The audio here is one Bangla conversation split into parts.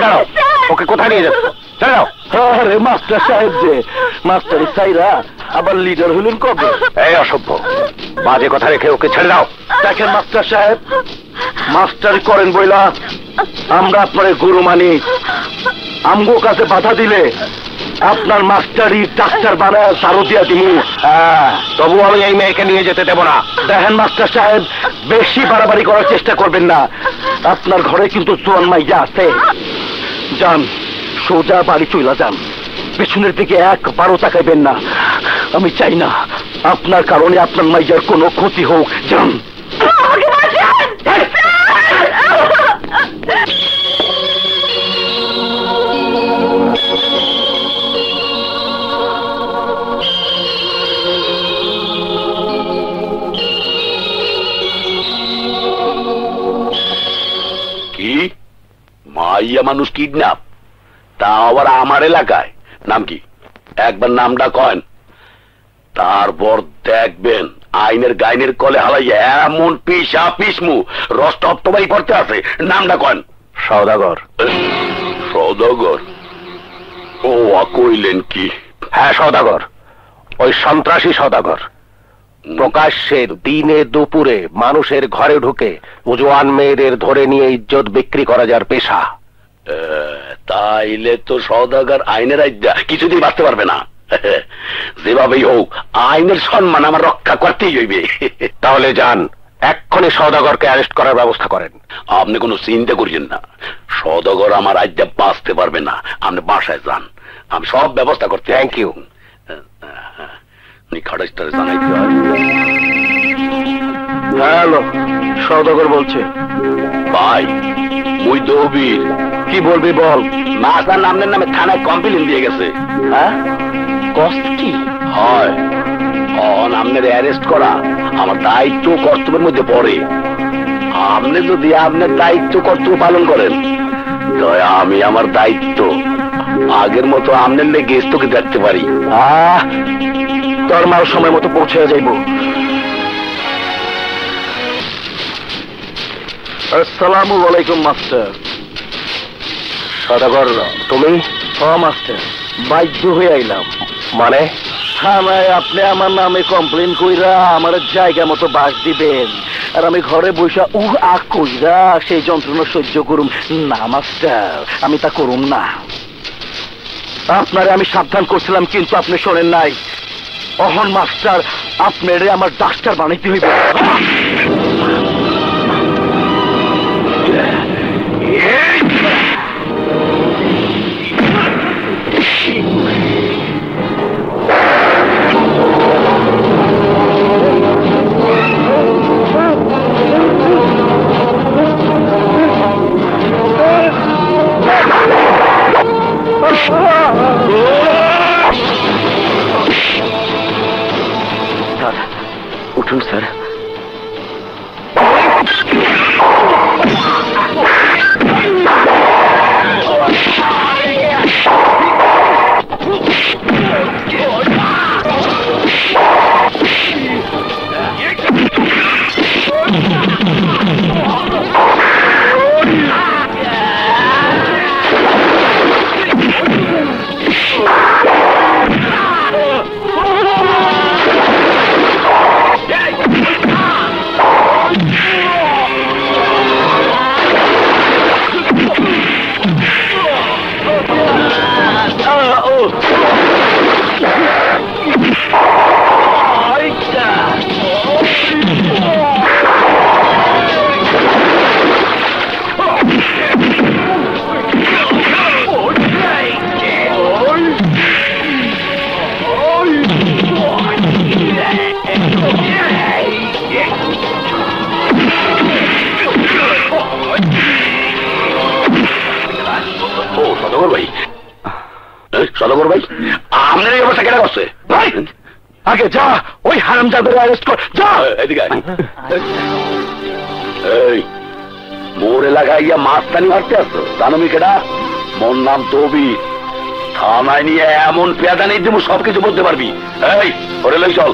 দাঁড়াও, ওকে কোথায় নিয়ে যাচ্ছ? ছেড়ে দাও। আরে মাস্টার সাহেব যে মাস্টারি সাইরা আবার লিডার হলেন কবে? এই অসভ্য, বাজে কথা রেখে ওকে ছেড়ে দাও। দেখেন মাস্টার সাহেব, মাস্টারি করেন বইলা আমরা আপনার গুরু মানি। আমগো কাছে বাধা দিলে আপনার মাস্টারি ডাক্তার বানায় সারো দিয়া দিমু। তবু আমি এই মেয়েকে নিয়ে যেতে দেব না। দেখেন মাস্টার সাহেব, বেশি বাড়াবাড়ি করার চেষ্টা করবেন না। আপনার ঘরে কিন্তু জোয়ান মাইয়া আছে। যান, সোজা বাড়ি চইলা যান, পেছনের দিকে একবারও তাকাইবেন না। আমি চাই না আপনার কারণে আপনার মাইয়ার কোনো ক্ষতি হোক। যান। কি মাইয়া মানুষ কিডন্যাপ, তা আবার আমার এলাকায়? নাম কি? একবার নামটা কয়েন, তারপর দেখবেন আইনের গাইনের কলে হালাইয়া এমন পিসা পিসমু রস্টপ তোমাই করতে আছে। নামটা কয়েন। সওদাগর। সওদাগর? ও কইলেন কি? হ্যাঁ সওদাগর, ওই সন্ত্রাসী সওদাগর। প্রকাশ্যে দিনে দুপুরে মানুষের ঘরে ঢুকে জোয়ান মেয়েদের ধরে নিয়ে ইজ্জত বিক্রি করা যার পেশা। তাইলে তো সওদাগর আইনের আইডা কিছুদিন বাঁচতে পারবে না। যেভাবেই হোক আইনের সম্মান আমার রক্ষা করতেই হইবে। তাহলে যান, এক্ষুনি সওদাগরকে অ্যারেস্ট করার ব্যবস্থা করেন। আপনি কোনো চিন্তা করিয়েন না, সওদাগর আমার আইডা বাঁচতে পারবে না। আপনি বাসায় যান, আমি সব ব্যবস্থা করতে। Thank you. হ্যালো, সওদাগর বলছে। ভাই মুই দবির। কি বলবি বল। মাস্টার নামের নামে থানায় কমপ্লেন দিয়ে গেছে। হ্যাঁ, কষ্ট কি হয়? আপনার অ্যারেস্ট করা আমার দায়িত্ব কর্তব্যের মধ্যে পড়ে। আপনি যদি আপনার দায়িত্ব কর্তব্য পালন করেন, তাই আমি আমার দায়িত্ব আগের মতো আপনার লেগে তোকে দেখতে পারি। তোর মাও সময় মতো পৌঁছে যাইব। আসসালামু আলাইকুম মাস্টার। সদাগর তুমি? মাস্টার, বাধ্য হয়ে আইলাম। মানে? থানায় আপনি আমার নামে কমপ্লেন কইরা আমার জায়গা মতো বাস দিবেন, আর আমি ঘরে বসা আগ কইরা সেই যন্ত্রণা সহ্য করুম না মাস্টার। আমি তা করুম না। আপনারে আমি সাবধান করছিলাম, কিন্তু আপনি শোনেন নাই। অহন মাস্টার, আপনারে আমার ডাক্তার বানাইতে হইবে। উঠুন স্যার। সদাগর ভাই, আপনার এই অবস্থা কেন করছে? আগে যা, ওই হারামজাদের অ্যারেস্ট কর। যা এদিকে। এই মোর এলাকায় গিয়া মাস্তানি মারতে আসতো, জানো মি কেডা? মোর নাম তবি। থানায় নিয়ে এমন পেয়াদা নেই তুমি সবকিছু বলতে পারবি। এই ওরে লই চল।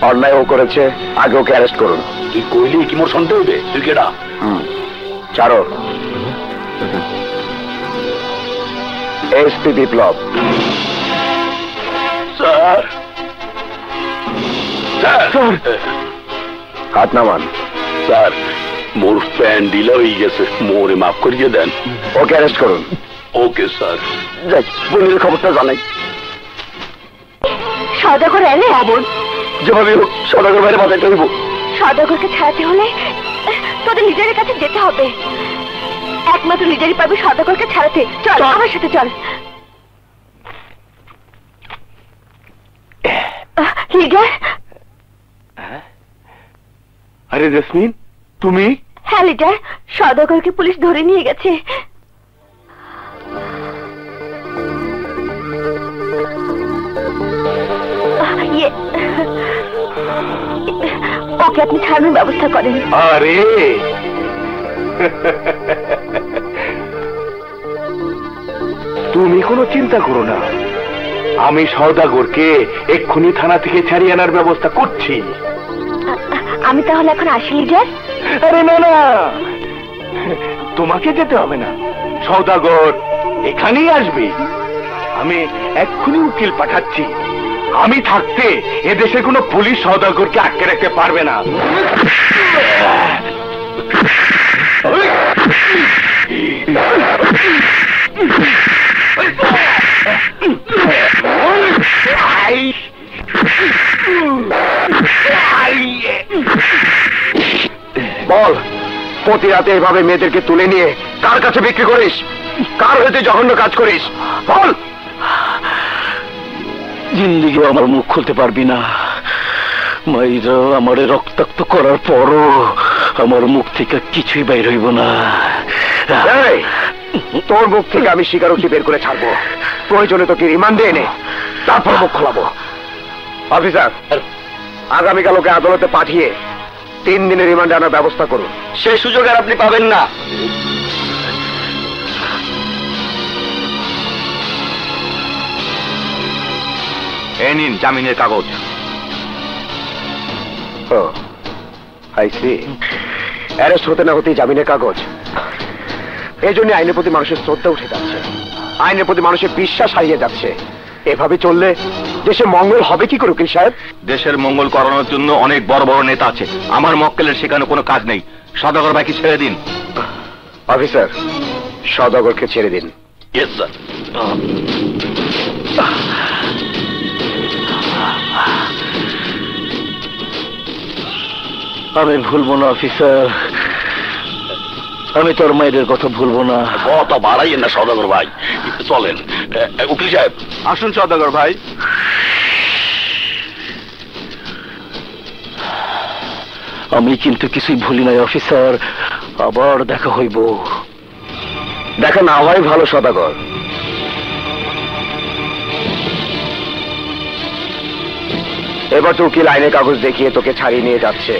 অন্যায় ও করেছে, আগে ওকে অ্যারেস্ট করুন। তুই কইলি কি মোর শুনতে হইবে? তুই কেডা? চারো। এসপি বিপ্লব। স্যার স্যার হাত নামান। স্যার মোর প্যান্ট ঢিলা হয়ে গেছে, মোরে মাফ করিয়ে দেন। ওকে অ্যারেস্ট করুন। Okay sir. যাই বোনের খবরটা জানাই। সওদাগর এলে বোন, যেভাবে হোক সদাগর বাইরে বাঁচাইতে হইব। সওদাগরকে ছাড়াতে হলে তোদের লিডারের কাছে যেতে হবে। একমাত্র লিডারই পারবে সওদাগরকে ছাড়াতে। চল আমার সাথে চল। লিডার। আরে জেসমিন, তুমি? হ্যাঁ লিডার, সওদাগরকে পুলিশ ধরে নিয়ে গেছে। ওকে আপনি ছাড়ানোর ব্যবস্থা করেন। আরে তুমি কোনো চিন্তা করো না, আমি সওদাগরকে এক্ষুনি থানা থেকে ছাড়িয়ে আনার ব্যবস্থা করছি। আমি তাহলে এখন আসি লিডার। আরে না না, তোমাকে যেতে হবে না, সওদাগর এখানেই আসবে। আমি এক্ষুনি উকিল পাঠাচ্ছি। আমি থাকতে এদেশের কোনো পুলিশ সওদাগরকে আটকে রাখতে পারবে না। বল, প্রতি রাতে এভাবে মেয়েদেরকে তুলে নিয়ে কার কাছে বিক্রি করিস? কার হইতে জঘন্য কাজ করিস? বল। জিন্দিগি আমার মুখ খুলতে পারবি না। মাইরা আমারে রক্তাক্ত করার পরও আমার মুখ থেকে কিছুই বাইর হইব না। তোর মুখ থেকে আমি স্বীকারোক্তি বের করে ছাড়বো। প্রয়োজনে তোকে রিমান্ডে এনে তারপর মুখ খোলাবো। অফিসার, আগামীকাল ওকে আদালতে পাঠিয়ে 3 দিনের রিমান্ডে আনার ব্যবস্থা করুন। সেই সুযোগ আর আপনি পাবেন না। এই নিন জামিনের কাগজ। অ্যারেস্ট হতে না হতেই জামিনের কাগজ। এই জন্য আইনের প্রতি মানুষের শ্রদ্ধা উঠে যাচ্ছে, আইনের প্রতি মানুষের বিশ্বাস হারিয়ে যাচ্ছে। এভাবে চললে দেশের মঙ্গল হবে কি করে উকিল সাহেব? দেশের মঙ্গল করানোর জন্য অনেক বড় বড় নেতা আছে, আমার মক্কেলের সেখানে কোনো কাজ নেই। সওদাগর ভাইকে ছেড়ে দিন। অফিসার, সওদাগরকে ছেড়ে দিন। Yes sir. আমি ভুলবো না অফিসার, আমি তোর মায়ের কথা ভুলবো না। কথা বাড়াইয়েন না সওদাগর ভাই, চলেন। উকিল সাহেব আসুন সওদাগর ভাই। আমি কিন্তু কিছুই ভুলি নাই অফিসার, আবার দেখা হইব। দেখা না হয় ভালো সওদাগর। এবার তো উকিল আইনের কাগজ দেখিয়ে তোকে ছাড়িয়ে নিয়ে যাচ্ছে,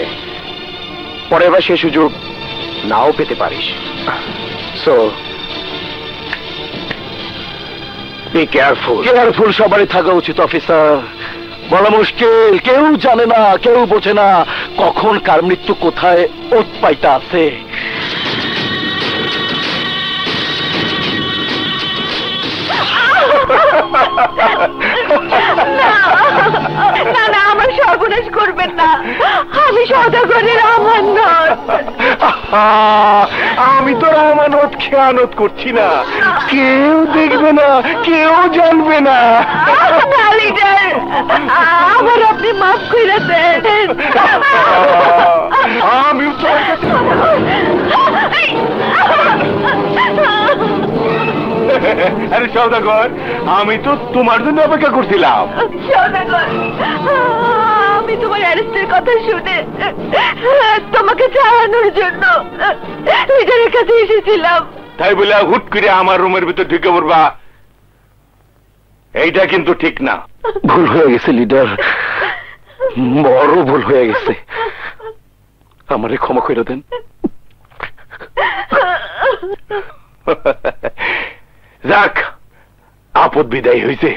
পরের বার সে সুযোগ নাও পেতে পারিস। So be careful. কেয়ারফুল সবারই থাকা উচিত অফিসার। বলা মুশকিল, কেউ জানে না, কেউ বোঝে না কখন কার মৃত্যু কোথায় ওত পাইতা আছে। না না, আমার সর্বনাশ করবেন না। আমি সওদাগরের আমানত। আমি তোর আমানত খেয়ানত করছি না, কেউ দেখবে না, কেউ জানবে না। না লিডার, আমার আপনি মাফ করে দেন। আমি তোর কাছে আরে সওদাগর, আমি তো তোমার জন্য অপেক্ষা করছিলাম। সওদাগর, আমি তোমার অ্যারেস্টের কথা শুনে তোমাকে ছাড়ানোর জন্য লিডারের কাছে এসেছিলাম। তাই বলে হুট করে আমার রুমের ভিতর ঢুকে পড়বা, এইটা কিন্তু ঠিক না। ভুল হয়ে গেছে লিডার, বড় ভুল হয়ে গেছে, আমারে ক্ষমা করে দেন। যাক, আপদ বিদায় হয়েছে।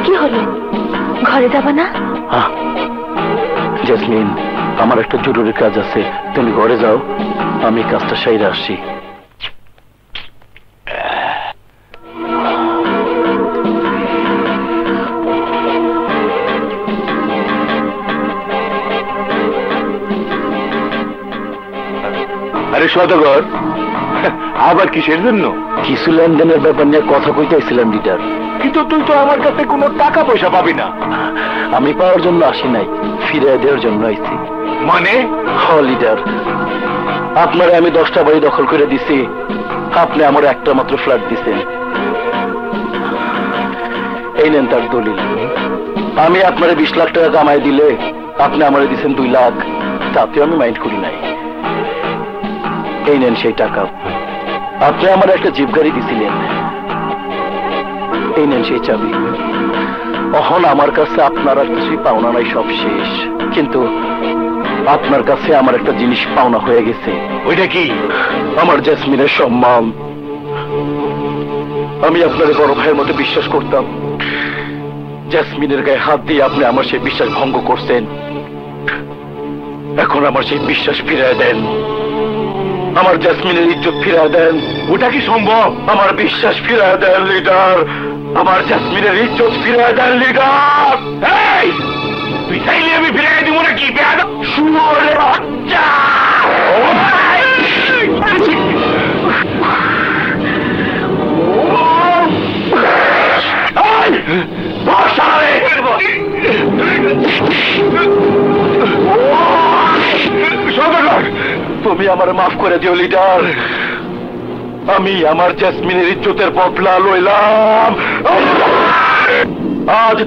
কি হলো, ঘরে যাবা না? জেসমিন, আমার একটা জরুরি কাজ আছে, তুমি ঘরে যাও, আমি কাজটা সাইরে আসছি। আরে সদাগর, আবার কিসের জন্য? কিছু লেনদেনের ব্যাপার নিয়ে কথা কইতেছিলাম লিডার। কিন্তু তুই তো আমার কাছে কোনো টাকা পয়সা পাবি না। আমি পাওয়ার জন্য আসি নাই, ফিরে দেওয়ার জন্য আইছি। মানে? লিডার, আপনারে আমি 10টা বাড়ি দখল করে দিছি, আপনি আমার একটা মাত্র ফ্ল্যাট দিছেন। এই নেন তার দলিল। আমি আপনারে 20 লাখ টাকা কামাই দিলে আপনি আমারে দিছেন 2 লাখ, তাতেও আমি মাইন্ড করি নাই। এই নেন সেই টাকা। আপনি আমার একটা জিপ গাড়ি দিছিলেন, এই নেন সেই চাবি। এখন আমার কাছে আপনার আর কিছুই পাওনা নাই, সব শেষ। কিন্তু আপনার কাছে আমার একটা জিনিস পাওনা হয়ে গেছে। ওইটা কি? আমার জেসমিনের সম্মান। আমি আপনার বড় ভাইয়ের মতো বিশ্বাস করতাম, জেসমিনের গায়ে হাত দিয়ে আপনি আমার সেই বিশ্বাস ভঙ্গ করছেন। এখন আমার সেই বিশ্বাস ফিরিয়ে দেন, আমার জেসমিনের ইজ্জত ফিরিয়ে দেন। ওটা কি সম্ভব? আমার বিশ্বাস ফিরিয়ে দেন লিডার, আমার জেসমিনের ইজ্জত ফিরিয়ে দেন লিডার। এই, তুই চাইলে আমি ফিরে দিব নাকি? বেয়াদব শুয়োরের বাচ্চা! তুমি আমার মাফ করে দিও লিডার, আমি আমার জেসমিনের ইজ্জতের বদলা লইলাম আজ।